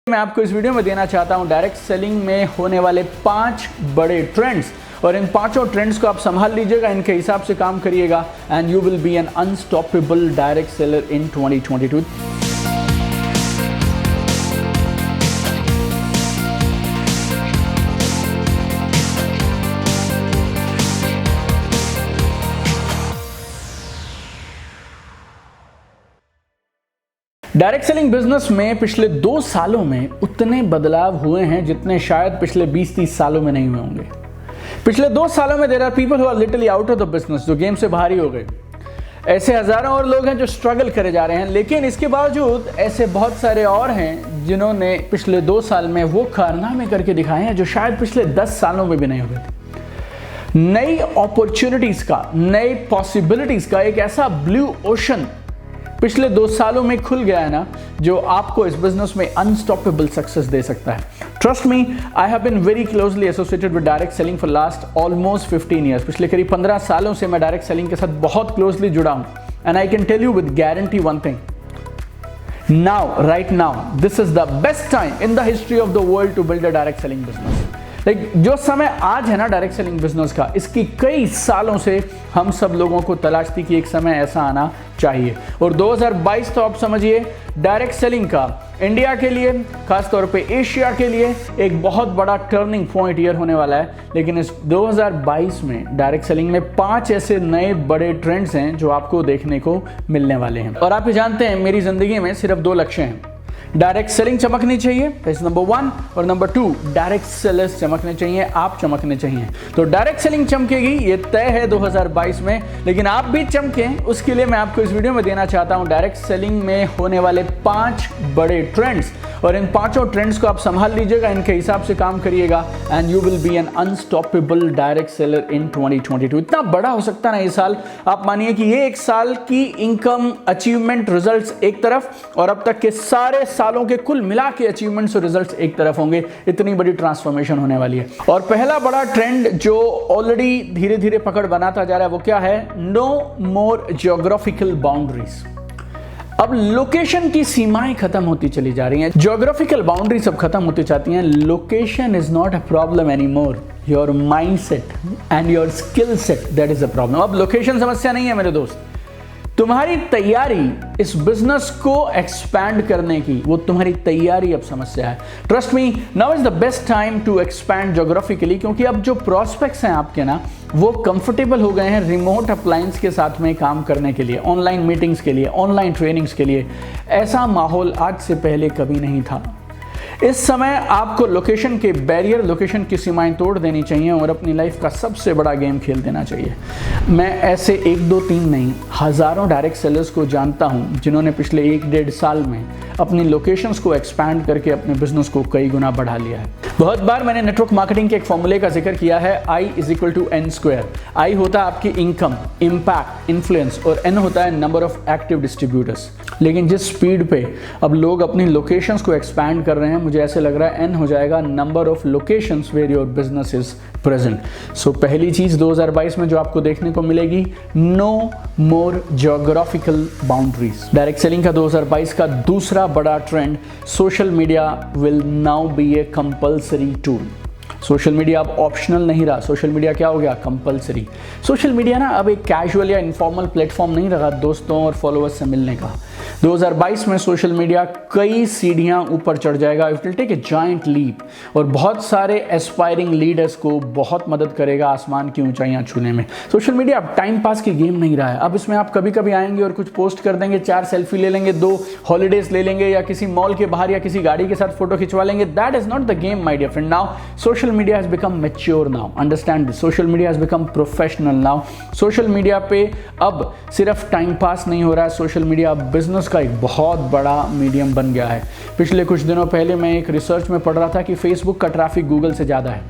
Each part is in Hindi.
मैं आपको इस वीडियो में देना चाहता हूं डायरेक्ट सेलिंग में होने वाले 5 बड़े ट्रेंड्स, और इन पांचों ट्रेंड्स को आप संभाल लीजिएगा, इनके हिसाब से काम करिएगा and you will be an unstoppable direct seller in 2022। Direct selling business में पिछले 2 सालों में उतने बदलाव हुए हैं जितने शायद पिछले 20-30 सालों में नहीं हुए होंगे। पिछले 2 सालों में there are people who are literally out of the business, जो गेम से बाहर ही हो गए। ऐसे हजारों और लोग हैं जो स्ट्रगल करे जा रहे हैं, लेकिन इसके बावजूद ऐसे बहुत सारे और हैं जिन्होंने पिछले 2 साल में वो कारनामे करके दिखाए हैं जो शायद पिछले 10 सालों में भी नहीं हुए थे। नई अपॉर्चुनिटीज का, नई पॉसिबिलिटीज का एक ऐसा ब्लू ओशन पिछले 2 सालों में खुल गया है ना, जो आपको इस बिजनेस में अनस्टॉपेबल सक्सेस दे सकता है। Trust me, I have been very closely associated with direct selling for last almost 15 years. पिछले करीब 15 सालों से मैं डायरेक्ट सेलिंग के साथ बहुत क्लोजली जुड़ा हूं, and I can tell you with guarantee one thing, now right now this is the best time in the history of the world to build a direct selling business. जो समय आज है ना डायरेक्ट सेलिंग बिजनेस का, इसकी कई सालों से हम सब लोगों को तलाश थी कि एक समय ऐसा आना चाहिए, और 2022 तो आप समझिए डायरेक्ट सेलिंग का इंडिया के लिए, खासतौर पे एशिया के लिए एक बहुत बड़ा टर्निंग पॉइंट ईयर होने वाला है। लेकिन इस 2022 में डायरेक्ट सेलिंग में 5 ऐसे नए बड़े ट्रेंड्स हैं जो आपको देखने को मिलने वाले हैं। और आप ये जानते हैं मेरी जिंदगी में सिर्फ 2 लक्ष्य हैं, डायरेक्ट सेलिंग चमकनी चाहिए, नंबर 1, और नंबर 2 डायरेक्ट सेलर्स चमकने चाहिए, आप चमकने चाहिए। तो डायरेक्ट सेलिंग चमकेगी, ये तय है 2022 में, लेकिन आप भी चमकें उसके लिए मैं आपको इस वीडियो में देना चाहता हूं डायरेक्ट सेलिंग में होने वाले 5 बड़े ट्रेंड्स, और इन पांचों ट्रेंड्स को आप संभाल लीजिएगा, इनके हिसाब से काम करिएगा and you will be an unstoppable direct seller in 2022। इतना बड़ा हो सकता है ना ये साल, आप मानिए कि ये एक साल की इनकम, अचीवमेंट, रिजल्ट्स एक तरफ, और अब तक के सारे सालों के कुल मिला के अचीवमेंट्स और रिजल्ट्स एक तरफ होंगे। इतनी बड़ी ट्रांसफॉर्मेशन होने वाली है। और पहला बड़ा ट्रेंड जो ऑलरेडी धीरे धीरे पकड़ बनाता जा रहा है वो क्या है? No more geographical boundaries. अब लोकेशन की सीमाएं खत्म होती चली जा रही हैं, जियोग्राफिकल बाउंड्रीज अब खत्म होती जाती हैं। Location is not a problem any more, your mindset and your skill set that is a problem. अब लोकेशन समस्या नहीं है मेरे दोस्त, तुम्हारी तैयारी इस बिजनेस को एक्सपैंड करने की, वो तुम्हारी तैयारी अब समस्या है। Trust me, now is the best time to expand geographically, क्योंकि अब जो प्रोस्पेक्ट्स हैं आपके ना, वो कंफर्टेबल हो गए हैं रिमोट अप्लायंस के साथ में काम करने के लिए, ऑनलाइन मीटिंग्स के लिए, ऑनलाइन ट्रेनिंग्स के लिए। ऐसा माहौल आज से पहले कभी नहीं था। इस समय आपको लोकेशन के बैरियर, लोकेशन की सीमाएं तोड़ देनी चाहिए और अपनी लाइफ का सबसे बड़ा गेम खेल देना चाहिए। मैं ऐसे 1, 2, 3 नहीं, हज़ारों डायरेक्ट सेलर्स को जानता हूं जिन्होंने पिछले 1-1.5 साल में अपनी लोकेशंस को एक्सपैंड करके अपने बिजनेस को कई गुना बढ़ा लिया है। बहुत बार मैंने नेटवर्क मार्केटिंग के एक फॉर्मूले का जिक्र किया है, I = N²। I होता है आपकी इनकम, इम्पैक्ट, इन्फ्लुएंस, और N होता है नंबर ऑफ एक्टिव डिस्ट्रीब्यूटर्स। लेकिन जिस स्पीड पे अब लोग अपनी लोकेशंस को एक्सपैंड कर रहे हैं, मुझे ऐसे लग रहा है N हो जाएगा number of locations where your business is present. So पहली चीज 2022 में जो आपको देखने को मिलेगी, no more geographical boundaries. Direct selling का 2022 का दूसरा बड़ा trend, social media will now be a compulsory tool. Social media अब ऑप्शनल नहीं रहा, सोशल मीडिया क्या हो गया? कंपलसरी। सोशल मीडिया ना अब एक कैजुअल या इनफॉर्मल प्लेटफॉर्म नहीं रहा दोस्तों और फॉलोअर्स से मिलने का। 2022 में सोशल मीडिया कई सीढ़ियां ऊपर चढ़ जाएगा, it will take a giant leap, और बहुत सारे एस्पायरिंग लीडर्स को बहुत मदद करेगा आसमान की ऊंचाइयां छूने में। सोशल मीडिया अब टाइम पास की गेम नहीं रहा है। अब इसमें आप कभी कभी आएंगे और कुछ पोस्ट कर देंगे, 4 सेल्फी ले लेंगे, 2 हॉलीडेज ले लेंगे, या किसी मॉल के बाहर या किसी गाड़ी के साथ फोटो खिंचवा लेंगे। That is not the game my dear friend. Now social media has become mature now, understand this. Social media has become professional now. Social media पे अब सिर्फ टाइम पास नहीं हो रहा है, सोशल मीडिया अब बिजनेस का एक बहुत बड़ा मीडियम बन गया है। पिछले कुछ दिनों पहले मैं एक रिसर्च में पढ़ रहा था कि फेसबुक का ट्रैफिक गूगल से ज़्यादा है।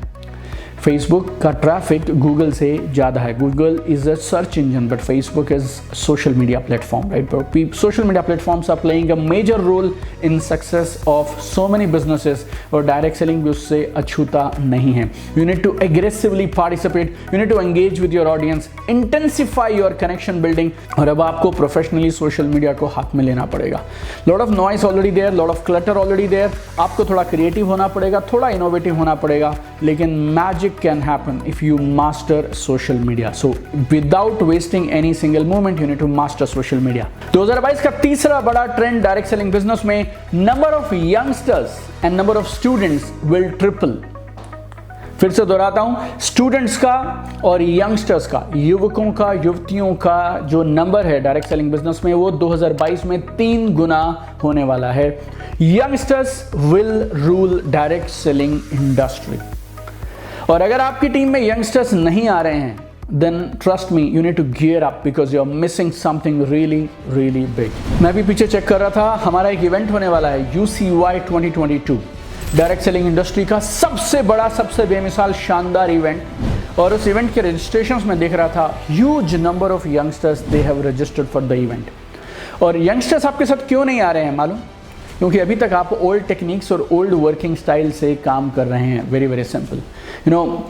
फेसबुक का ट्रैफिक गूगल से ज़्यादा है। Google is a search engine but Facebook is social media platform, right? Social media platforms are playing a major role in success of so many businesses, और डायरेक्ट सेलिंग भी उससे अछूता नहीं है। You need to aggressively participate, you need to engage with your audience, intensify your connection building, और अब आपको प्रोफेशनली सोशल मीडिया को हाथ में लेना पड़ेगा। Lot of noise already there, lot of clutter already there, आपको थोड़ा क्रिएटिव होना पड़ेगा, थोड़ा इनोवेटिव होना पड़ेगा, लेकिन magic can happen if you master social media. So without wasting any single moment, you need to master social media. 2022 का तीसरा बड़ा ट्रेंड डायरेक्ट सेलिंग बिजनेस में, number of youngsters and number of students will triple. फिर से दोहराता हूं, स्टूडेंट्स का और यंगस्टर्स का, युवकों का, युवतियों का जो नंबर है डायरेक्ट सेलिंग बिजनेस में, वो 2022 में 3 गुना होने वाला है। Youngsters will rule direct selling industry. और अगर आपकी टीम में यंगस्टर्स नहीं आ रहे हैं, then trust me, you need to gear up because you are missing something really really big. मैं भी पीछे चेक कर रहा था, हमारा एक इवेंट होने वाला है UCY 2022, डायरेक्ट सेलिंग इंडस्ट्री का सबसे बड़ा, सबसे बेमिसाल शानदार इवेंट, और उस इवेंट के रजिस्ट्रेशंस में देख रहा था huge number of youngsters they have registered for the event. और यंगस्टर्स आपके साथ क्यों नहीं आ रहे हैं मालूम? क्योंकि अभी तक आप ओल्ड टेक्निक्स और ओल्ड वर्किंग स्टाइल से काम कर रहे हैं। Very very simple, you know,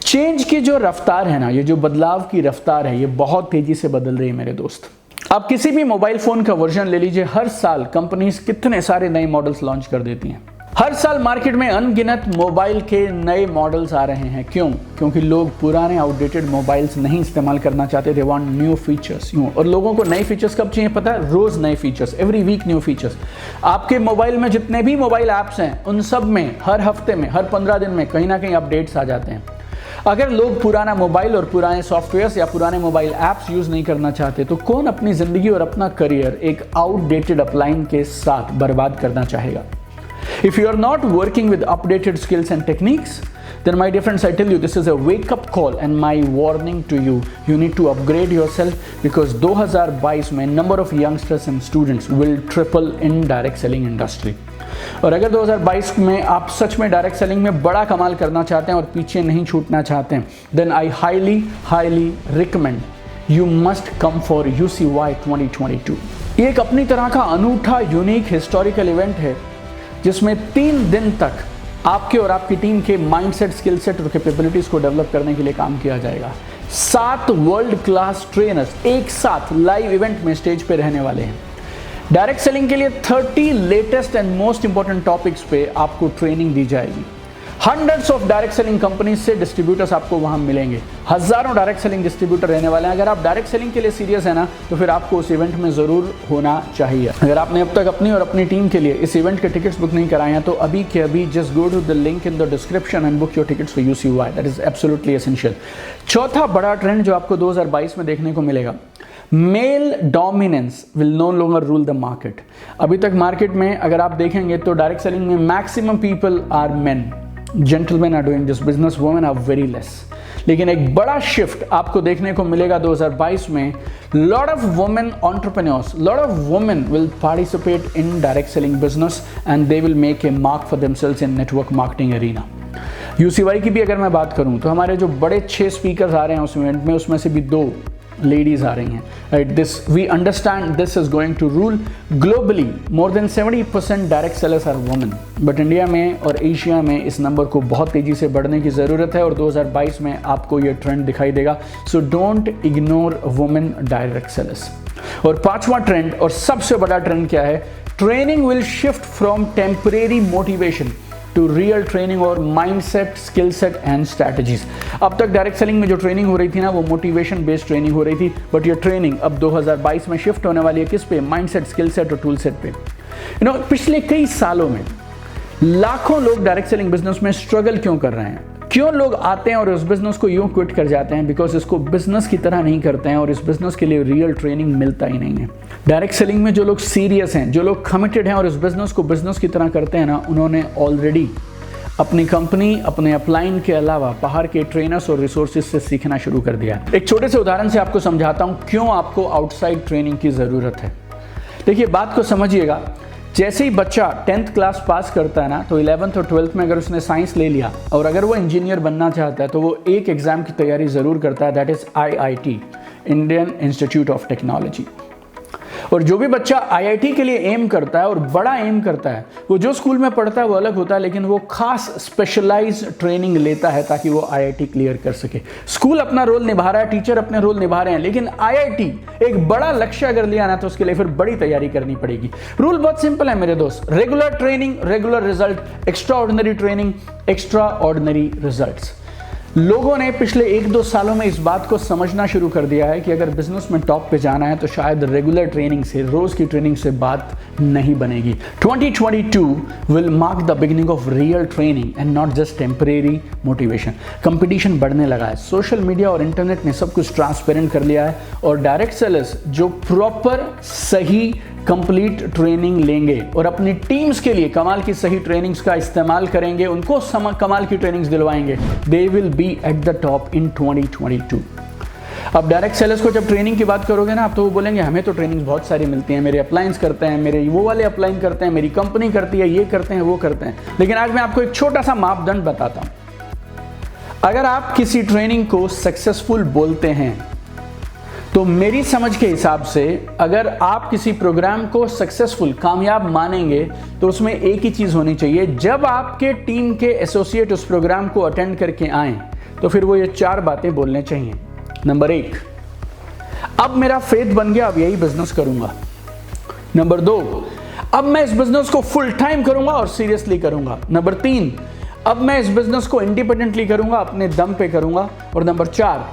change की जो रफ्तार है ना, ये जो बदलाव की रफ्तार है, ये बहुत तेजी से बदल रही है मेरे दोस्त। आप किसी भी मोबाइल फोन का वर्जन ले लीजिए, हर साल कंपनीज कितने सारे नए मॉडल्स लॉन्च कर देती हैं। हर साल मार्केट में अनगिनत मोबाइल के नए मॉडल्स आ रहे हैं। क्यों? क्योंकि लोग पुराने आउटडेटेड मोबाइल्स नहीं इस्तेमाल करना चाहते, दे वांट न्यू फीचर्स। और लोगों को नए फीचर्स कब चाहिए पता है? रोज नए features, every week new features. आपके मोबाइल में जितने भी मोबाइल ऐप्स हैं, उन सब में हर हफ्ते में, हर 15 दिन में कहीं ना कहीं अपडेट्स आ जाते हैं। अगर लोग पुराना मोबाइल और पुराने सॉफ्टवेयर्स या पुराने मोबाइल ऐप्स यूज नहीं करना चाहते, तो कौन अपनी जिंदगी और अपना करियर एक आउटडेटेड अपलाइन के साथ बर्बाद करना चाहेगा? If you are not working with updated skills and techniques, then my dear friends, I tell you, this is a wake-up call and my warning to you. You need to upgrade yourself because 2022 में number of youngsters and students will triple in direct selling industry. और अगर 2022 में आप सच में डायरेक्ट सेलिंग में बड़ा कमाल करना चाहते हैं और पीछे नहीं छूटना चाहते हैं, then I highly recommend you must come for UCY 2022. ये एक अपनी तरह का अनूठा, यूनिक, हिस्टोरिकल इवेंट है जिसमें 3 दिन तक आपके और आपकी टीम के माइंडसेट, स्किल सेट और कैपेबिलिटीज को डेवलप करने के लिए काम किया जाएगा। 7 वर्ल्ड क्लास ट्रेनर्स एक साथ लाइव इवेंट में स्टेज पे रहने वाले हैं। डायरेक्ट सेलिंग के लिए 30 latest and most important topics पे आपको ट्रेनिंग दी जाएगी। Hundreds of direct selling companies से डिस्ट्रीब्यूटर्स आपको वहां मिलेंगे। हजारों डायरेक्ट सेलिंग डिस्ट्रीब्यूटर रहने वाले हैं। अगर आप डायरेक्ट सेलिंग के लिए सीरियस है ना, तो फिर आपको उस इवेंट में जरूर होना चाहिए। अगर आपने अब तक अपनी और अपनी टीम के लिए इस इवेंट के टिकट्स बुक नहीं कराए हैं, तो अभी के अभी just go to the link in the description and book your tickets for UCY। That is absolutely essential. चौथा बड़ा ट्रेंड जो आपको 2022 में देखने को मिलेगा, male dominance will no longer rule the market. अभी तक मार्केट में अगर आप देखेंगे तो डायरेक्ट सेलिंग में maximum people are men, gentleman are doing this business, women are very less. लेकिन एक बड़ा शिफ्ट आपको देखने को मिलेगा 2022 में। Lot of women entrepreneurs, lot of women will participate in direct selling business and they will make a mark for themselves in network marketing arena. UCY की भी अगर मैं बात करूं तो हमारे जो बड़े 6 स्पीकर्स आ रहे हैं उस इवेंट में, उसमें से भी 2 लेडीज आ रही हैं, right? This we understand this is going to rule globally. More than 70% direct sellers are women, but India में और एशिया में इस नंबर को बहुत तेजी से बढ़ने की ज़रूरत है और 2022 में आपको ये ट्रेंड दिखाई देगा। So don't ignore women direct sellers. और 5वां ट्रेंड और सबसे बड़ा ट्रेंड क्या है? Training will shift from temporary motivation to real training और mindset, skill set and strategies. अब तक डायरेक्ट सेलिंग में जो ट्रेनिंग हो रही थी ना, वो मोटिवेशन बेस्ड ट्रेनिंग हो रही थी, बट ये ट्रेनिंग अब 2022 में शिफ्ट होने वाली है किस पे? माइंडसेट, स्किल सेट और टूल सेट पे। पिछले कई सालों में लाखों लोग डायरेक्ट सेलिंग बिजनेस में स्ट्रगल क्यों कर रहे हैं? क्यों लोग आते हैं और उस बिजनेस को यूं क्विट कर जाते हैं? बिकॉज इसको बिजनेस की तरह नहीं करते हैं और इस बिजनेस के लिए रियल ट्रेनिंग मिलता ही नहीं है। डायरेक्ट सेलिंग में जो लोग सीरियस हैं, जो लोग कमिटेड हैं और इस बिजनेस को बिजनेस की तरह करते हैं ना, उन्होंने ऑलरेडी अपनी कंपनी, अपने अपलाइन के अलावा बाहर के ट्रेनर्स और रिसोर्सेज से सीखना शुरू कर दिया। एक छोटे से उदाहरण से आपको समझाता हूं क्यों आपको आउटसाइड ट्रेनिंग की जरूरत है। देखिए, बात को समझिएगा। जैसे ही बच्चा 10th क्लास पास करता है ना, तो 11th और 12th में अगर उसने साइंस ले लिया और अगर वो इंजीनियर बनना चाहता है तो वो एक एग्ज़ाम की तैयारी ज़रूर करता है, that is IIT, Indian institute of technology. और जो भी बच्चा IIT के लिए एम करता है और बड़ा एम करता है, वो जो स्कूल में पढ़ता है वो अलग होता है, लेकिन वो खास स्पेशलाइज ट्रेनिंग लेता है ताकि वो IIT क्लियर कर सके। स्कूल अपना रोल निभा रहा है, टीचर अपने रोल निभा रहे हैं, लेकिन IIT एक बड़ा लक्ष्य अगर लिया ना तो उसके लिए फिर बड़ी तैयारी करनी पड़ेगी। रूल बहुत सिंपल है मेरे दोस्त, regular training regular result, extra ordinary training extra ordinary results. लोगों ने पिछले 1-2 सालों में इस बात को समझना शुरू कर दिया है कि अगर बिजनेस में टॉप पे जाना है तो शायद रेगुलर ट्रेनिंग से, रोज की ट्रेनिंग से बात नहीं बनेगी। 2022 will mark the beginning of real training and not just temporary motivation. Competition बढ़ने लगा है, सोशल मीडिया और इंटरनेट ने सब कुछ ट्रांसपेरेंट कर लिया है और डायरेक्ट सेलर्स जो प्रॉपर सही कंप्लीट ट्रेनिंग लेंगे और अपनी टीम्स के लिए कमाल की सही ट्रेनिंग्स का इस्तेमाल करेंगे, उनको कमाल की ट्रेनिंग्स दिलवाएंगे, they will be at the top in 2022। अब डायरेक्ट सेलर्स को जब ट्रेनिंग की बात करोगे ना, आप तो वो बोलेंगे हमें तो ट्रेनिंग्स बहुत सारी मिलती हैं, मेरे अप्लाइंस करते हैं, मेरे वो वाले अप्लाइन करते हैं, मेरी कंपनी करती है, ये करते हैं, वो करते हैं। लेकिन आज मैं आपको एक छोटा सा मापदंड बताता हूं। अगर आप किसी ट्रेनिंग को सक्सेसफुल बोलते हैं तो मेरी समझ के हिसाब से अगर आप किसी प्रोग्राम को सक्सेसफुल, कामयाब मानेंगे तो उसमें एक ही चीज़ होनी चाहिए, जब आपके टीम के एसोसिएट उस प्रोग्राम को अटेंड करके आएँ तो फिर वो ये 4 बातें बोलने चाहिए। नंबर 1, अब मेरा फेथ बन गया, अब यही बिजनेस करूंगा। नंबर 2, अब मैं इस बिजनेस को फुल टाइम करूंगा और सीरियसली करूंगा। नंबर 3, अब मैं इस बिजनेस को इंडिपेंडेंटली करूंगा, अपने दम पे करूंगा। और नंबर 4,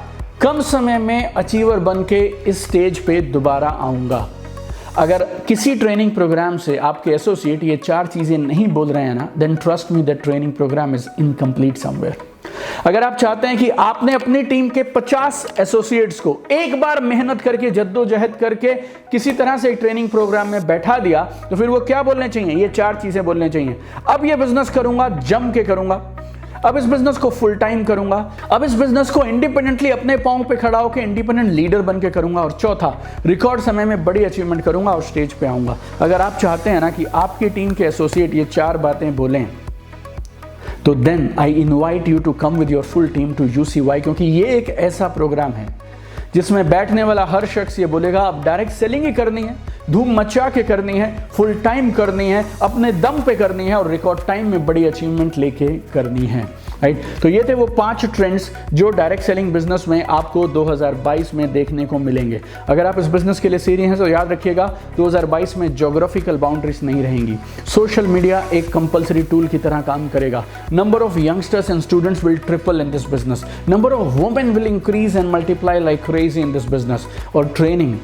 कम समय में अचीवर बन के इस स्टेज पे दोबारा आऊंगा। अगर किसी ट्रेनिंग प्रोग्राम से आपके एसोसिएट ये 4 चीजें नहीं बोल रहे हैं ना, then trust me that training program is incomplete somewhere. अगर आप चाहते हैं कि आपने अपनी टीम के 50 एसोसिएट्स को एक बार मेहनत करके, जद्दोजहद करके किसी तरह से एक ट्रेनिंग प्रोग्राम में बैठा दिया, तो फिर वो क्या बोलने चाहिए? ये 4 चीजें बोलने चाहिए। अब ये बिजनेस करूंगा, जम के करूंगा। अब इस बिजनेस को फुल टाइम करूंगा। अब इस बिजनेस को इंडिपेंडेंटली अपने पांव पे खड़ा होकर इंडिपेंडेंट लीडर बन के करूंगा। और चौथा, रिकॉर्ड समय में बड़ी अचीवमेंट करूंगा और स्टेज पे आऊंगा। अगर आप चाहते हैं ना कि आपकी टीम के एसोसिएट ये 4 बातें बोलें, तो then I invite you to come with your full team to UCY, क्योंकि ये एक ऐसा प्रोग्राम है जिसमें बैठने वाला हर शख्स ये बोलेगा अब डायरेक्ट सेलिंग ही करनी है, धूम मचा के करनी है, फुल टाइम करनी है, अपने दम पे करनी है और रिकॉर्ड टाइम में बड़ी अचीवमेंट लेके करनी है। राइट, तो ये थे वो 5 ट्रेंड्स जो डायरेक्ट सेलिंग बिजनेस में आपको 2022 में देखने को मिलेंगे। अगर आप इस बिजनेस के लिए सीरियस हैं तो याद रखिएगा 2022 में ज्योग्राफिकल बाउंड्रीज नहीं रहेंगी। सोशल मीडिया एक कंपलसरी टूल की तरह काम करेगा। Number of youngsters and students will triple in this business. Number of women will increase and multiply like crazy in this business. और ट्रेनिंग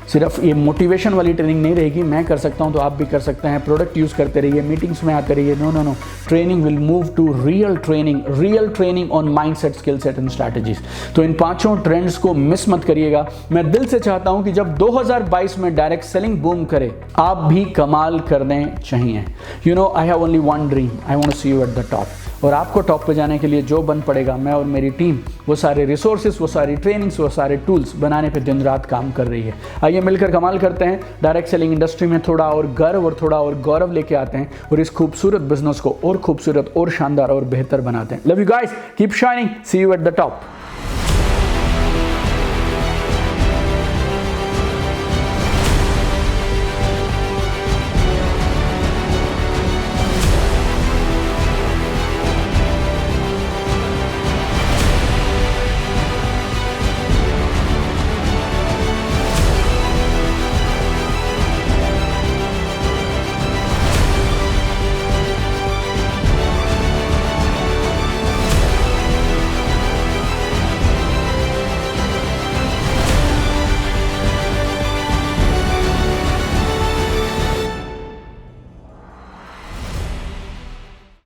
सिर्फ ये मोटिवेशन वाली ट्रेनिंग नहीं रहेगी, मैं कर सकता हूं तो आप भी कर सकते हैं, प्रोडक्ट यूज़ करते रहिए, मीटिंग्स में आते रहिए। No, training will move to real training on mindset, skill set and strategies. तो इन 5 ट्रेंड्स को मिस मत करिएगा। मैं दिल से चाहता हूं कि जब 2022 में डायरेक्ट सेलिंग बूम करे, आप भी कमाल करने चाहिए। You know, I have only one dream, I want to see you at the top. और आपको टॉप पे जाने के लिए जो बन पड़ेगा, मैं और मेरी टीम वो सारे रिसोर्सेज, वो सारी ट्रेनिंग्स, वो सारे टूल्स बनाने पे दिन रात काम कर रही है। आइए मिलकर कमाल करते हैं, डायरेक्ट सेलिंग इंडस्ट्री में थोड़ा और गर्व और थोड़ा और गौरव लेके आते हैं और इस खूबसूरत बिजनेस को और खूबसूरत और शानदार और बेहतर बनाते हैं। Love you guys, keep shining, see you at the top.